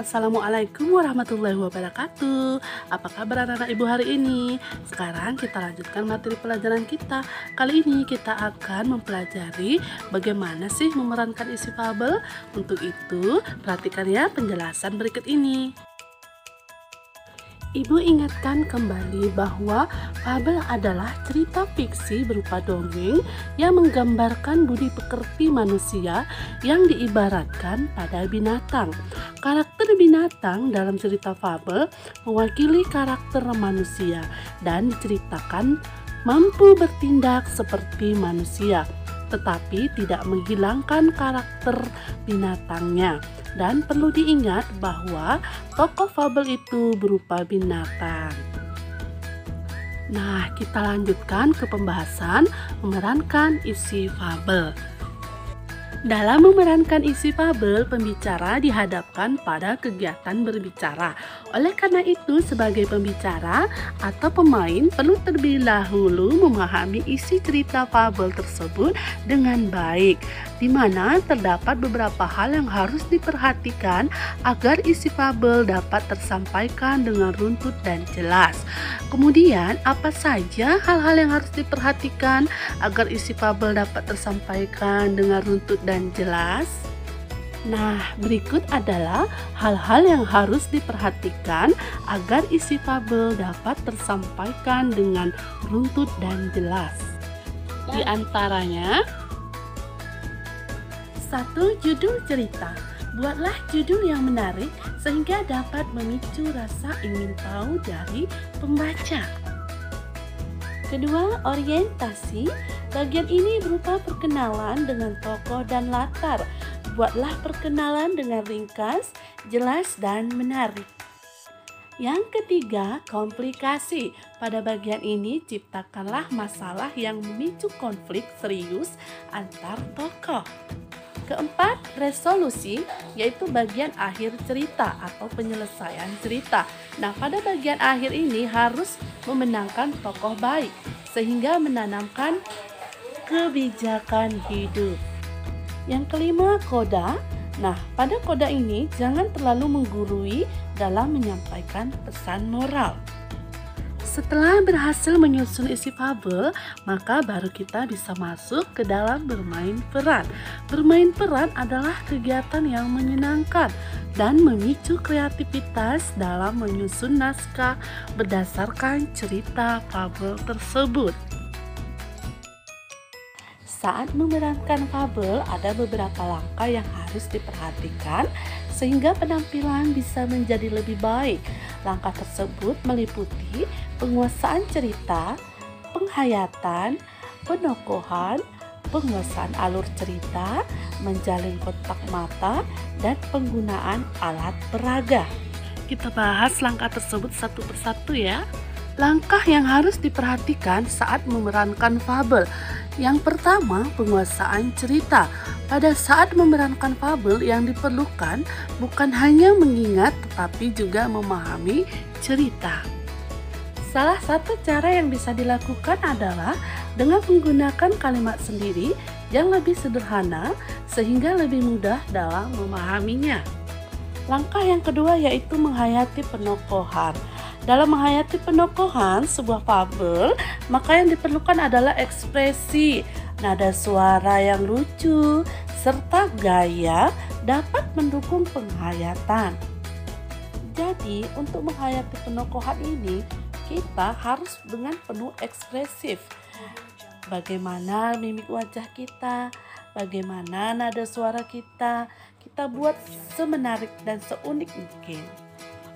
Assalamualaikum warahmatullahi wabarakatuh. Apa kabar anak-anak ibu hari ini? Sekarang kita lanjutkan materi pelajaran kita. Kali ini kita akan mempelajari bagaimana sih memerankan isi fabel. Untuk itu, perhatikan ya penjelasan berikut ini. Ibu ingatkan kembali bahwa fabel adalah cerita fiksi berupa dongeng yang menggambarkan budi pekerti manusia yang diibaratkan pada binatang. Karakter binatang dalam cerita fabel mewakili karakter manusia dan diceritakan mampu bertindak seperti manusia, tetapi tidak menghilangkan karakter binatangnya. Dan perlu diingat bahwa tokoh fabel itu berupa binatang. Nah, kita lanjutkan ke pembahasan memerankan isi fabel. Dalam memerankan isi fabel, pembicara dihadapkan pada kegiatan berbicara. Oleh karena itu, sebagai pembicara atau pemain perlu terlebih dahulu memahami isi cerita fabel tersebut dengan baik, di mana terdapat beberapa hal yang harus diperhatikan agar isi fabel dapat tersampaikan dengan runtut dan jelas. Kemudian, apa saja hal-hal yang harus diperhatikan agar isi fabel dapat tersampaikan dengan runtut dan jelas? Nah, berikut adalah hal-hal yang harus diperhatikan agar isi fabel dapat tersampaikan dengan runtut dan jelas. Di antaranya, 1. Judul cerita. Buatlah judul yang menarik sehingga dapat memicu rasa ingin tahu dari pembaca. Kedua, orientasi. Bagian ini berupa perkenalan dengan tokoh dan latar. Buatlah perkenalan dengan ringkas, jelas, dan menarik. Yang ketiga, komplikasi. Pada bagian ini ciptakanlah masalah yang memicu konflik serius antar tokoh. Keempat, resolusi, yaitu bagian akhir cerita atau penyelesaian cerita. Nah, pada bagian akhir ini harus memenangkan tokoh baik sehingga menanamkan kebijakan hidup. Yang kelima, koda. Nah, pada koda ini jangan terlalu menggurui dalam menyampaikan pesan moral. Setelah berhasil menyusun isi fabel, maka baru kita bisa masuk ke dalam bermain peran. Bermain peran adalah kegiatan yang menyenangkan dan memicu kreativitas dalam menyusun naskah berdasarkan cerita fabel tersebut. Saat memerankan fabel, ada beberapa langkah yang harus diperhatikan sehingga penampilan bisa menjadi lebih baik. Langkah tersebut meliputi penguasaan cerita, penghayatan, penokohan, penguasaan alur cerita, menjalin kontak mata, dan penggunaan alat peraga. Kita bahas langkah tersebut satu persatu ya. Langkah yang harus diperhatikan saat memerankan fabel. Yang pertama, penguasaan cerita. Pada saat memerankan fabel yang diperlukan bukan hanya mengingat tetapi juga memahami cerita. Salah satu cara yang bisa dilakukan adalah dengan menggunakan kalimat sendiri yang lebih sederhana sehingga lebih mudah dalam memahaminya. Langkah yang kedua yaitu menghayati penokohan. Dalam menghayati penokohan sebuah fabel, maka yang diperlukan adalah ekspresi, nada suara yang lucu, serta gaya dapat mendukung penghayatan. Jadi, untuk menghayati penokohan ini, kita harus dengan penuh ekspresif. Bagaimana mimik wajah kita, bagaimana nada suara kita buat semenarik dan seunik mungkin.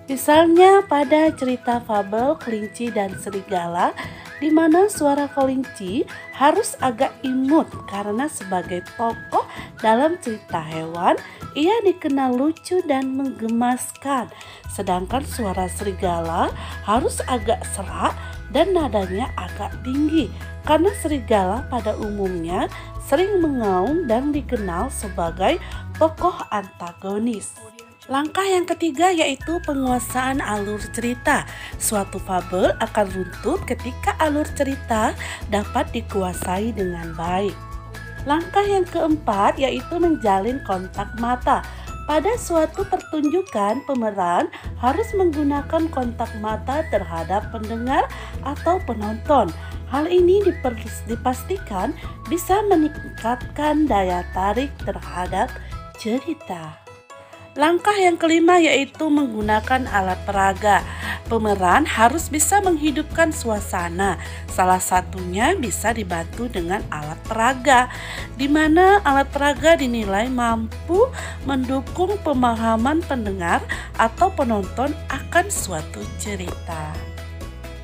Misalnya pada cerita fabel Kelinci dan Serigala, di mana suara kelinci harus agak imut karena sebagai tokoh dalam cerita hewan, ia dikenal lucu dan menggemaskan. Sedangkan suara serigala harus agak serak dan nadanya agak tinggi karena serigala pada umumnya sering mengaum dan dikenal sebagai tokoh antagonis. Langkah yang ketiga yaitu penguasaan alur cerita. Suatu fabel akan runtuh ketika alur cerita dapat dikuasai dengan baik. Langkah yang keempat yaitu menjalin kontak mata. Pada suatu pertunjukan, pemeran harus menggunakan kontak mata terhadap pendengar atau penonton. Hal ini dipastikan bisa meningkatkan daya tarik terhadap cerita. Langkah yang kelima yaitu menggunakan alat peraga. Pemeran harus bisa menghidupkan suasana. Salah satunya bisa dibantu dengan alat peraga, di mana alat peraga dinilai mampu mendukung pemahaman pendengar atau penonton akan suatu cerita.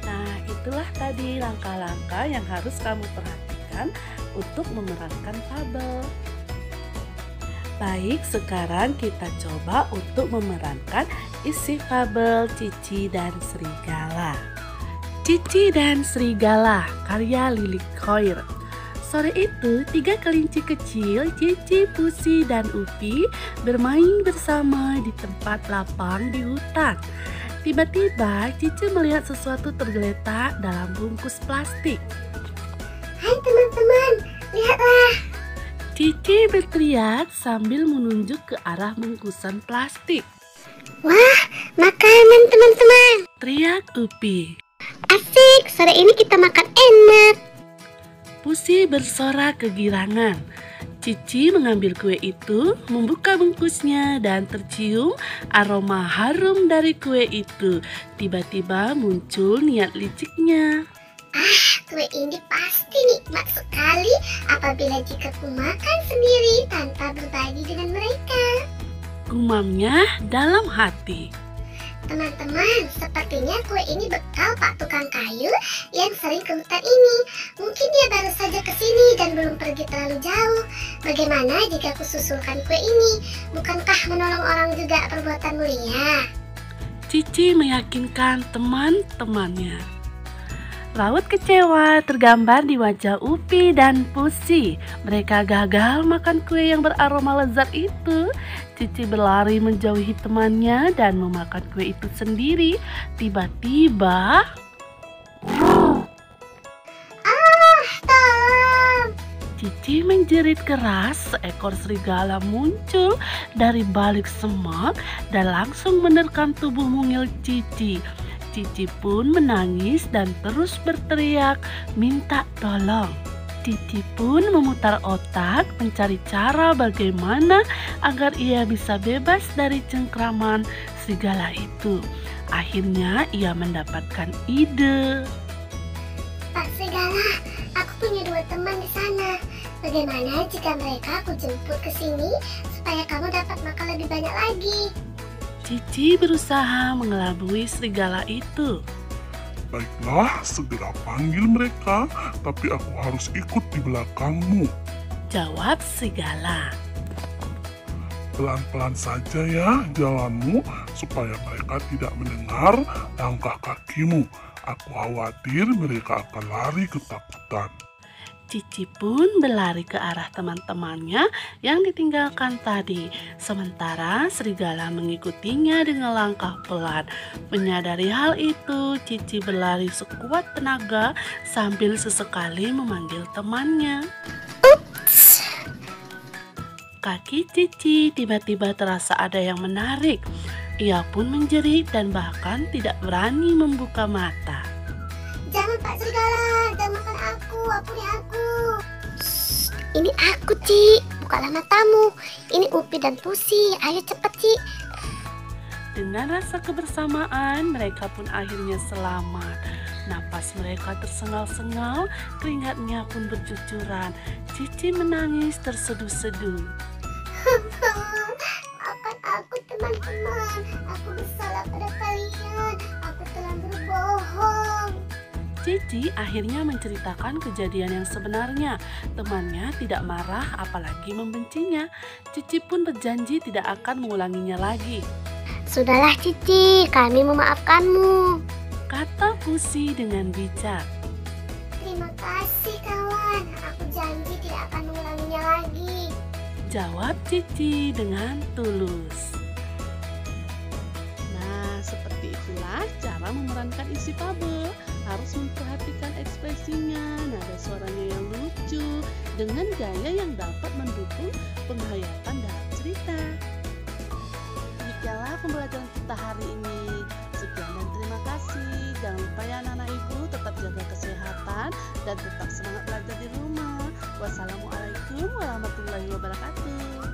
Nah, itulah tadi langkah-langkah yang harus kamu perhatikan untuk memerankan fabel. Baik, sekarang kita coba untuk memerankan isi fabel Cici dan Serigala. Cici dan Serigala, karya Lilik Khoir. Sore itu, 3 kelinci kecil, Cici, Pusi, dan Upi bermain bersama di tempat lapang di hutan. Tiba-tiba, Cici melihat sesuatu tergeletak dalam bungkus plastik. Hai teman-teman, lihatlah! Cici berteriak sambil menunjuk ke arah bungkusan plastik. Wah, makanan teman-teman! Teriak Upi. Asik, sore ini kita makan enak. Pusi bersorak kegirangan. Cici mengambil kue itu, membuka bungkusnya, dan tercium aroma harum dari kue itu. Tiba-tiba muncul niat liciknya. Kue ini pasti nikmat sekali apabila jika ku makan sendiri tanpa berbagi dengan mereka. Gumamnya dalam hati. Teman-teman, sepertinya kue ini bekal Pak Tukang Kayu yang sering ke hutan ini. Mungkin dia baru saja ke sini dan belum pergi terlalu jauh. Bagaimana jika ku susulkan kue ini? Bukankah menolong orang juga perbuatan mulia? Cici meyakinkan teman-temannya. Raut kecewa tergambar di wajah Upi dan Pusi. Mereka gagal makan kue yang beraroma lezat itu. Cici berlari menjauhi temannya dan memakan kue itu sendiri. Tiba-tiba, tolong! Cici menjerit keras. Seekor serigala muncul dari balik semak dan langsung menerkam tubuh mungil Cici. Cici pun menangis dan terus berteriak minta tolong. Cici pun memutar otak mencari cara bagaimana agar ia bisa bebas dari cengkraman serigala itu. Akhirnya ia mendapatkan ide. Pak Serigala, aku punya 2 teman di sana. Bagaimana jika mereka aku jemput ke sini supaya kamu dapat makan lebih banyak lagi? Cici berusaha mengelabui serigala itu. Baiklah, segera panggil mereka, tapi aku harus ikut di belakangmu. Jawab serigala. Pelan-pelan saja ya jalanmu, supaya mereka tidak mendengar langkah kakimu. Aku khawatir mereka akan lari ketakutan. Cici pun berlari ke arah teman-temannya yang ditinggalkan tadi. Sementara serigala mengikutinya dengan langkah pelan. Menyadari hal itu, Cici berlari sekuat tenaga sambil sesekali memanggil temannya. Ups! Kaki Cici tiba-tiba terasa ada yang menarik. Ia pun menjerit dan bahkan tidak berani membuka mata. Jangan Pak Serigala, jangan makan aku nih aku. Shh, ini aku, Ci. Bukalah matamu. Ini Upi dan Pusi. Ayo cepet, Ci. Dengan rasa kebersamaan, mereka pun akhirnya selamat. Napas mereka tersengal-sengal, keringatnya pun bercucuran. Cici menangis terseduh-seduh. Maafkan aku, teman-teman. Aku bersalah pada kalian. Aku telah berbohong. Cici akhirnya menceritakan kejadian yang sebenarnya. Temannya tidak marah apalagi membencinya. Cici pun berjanji tidak akan mengulanginya lagi. Sudahlah Cici, kami memaafkanmu. Kata Pusi dengan bijak. Terima kasih kawan, aku janji tidak akan mengulanginya lagi. Jawab Cici dengan tulus. Nah, seperti itulah cara memerankan isi fabel. Harus memperhatikan ekspresinya, nada suaranya yang lucu, dengan gaya yang dapat mendukung penghayatan dalam cerita. demikianlah pembelajaran kita hari ini. Sekian dan terima kasih. Jangan lupa ya anak-anak ibu, tetap jaga kesehatan dan tetap semangat belajar di rumah. Wassalamualaikum warahmatullahi wabarakatuh.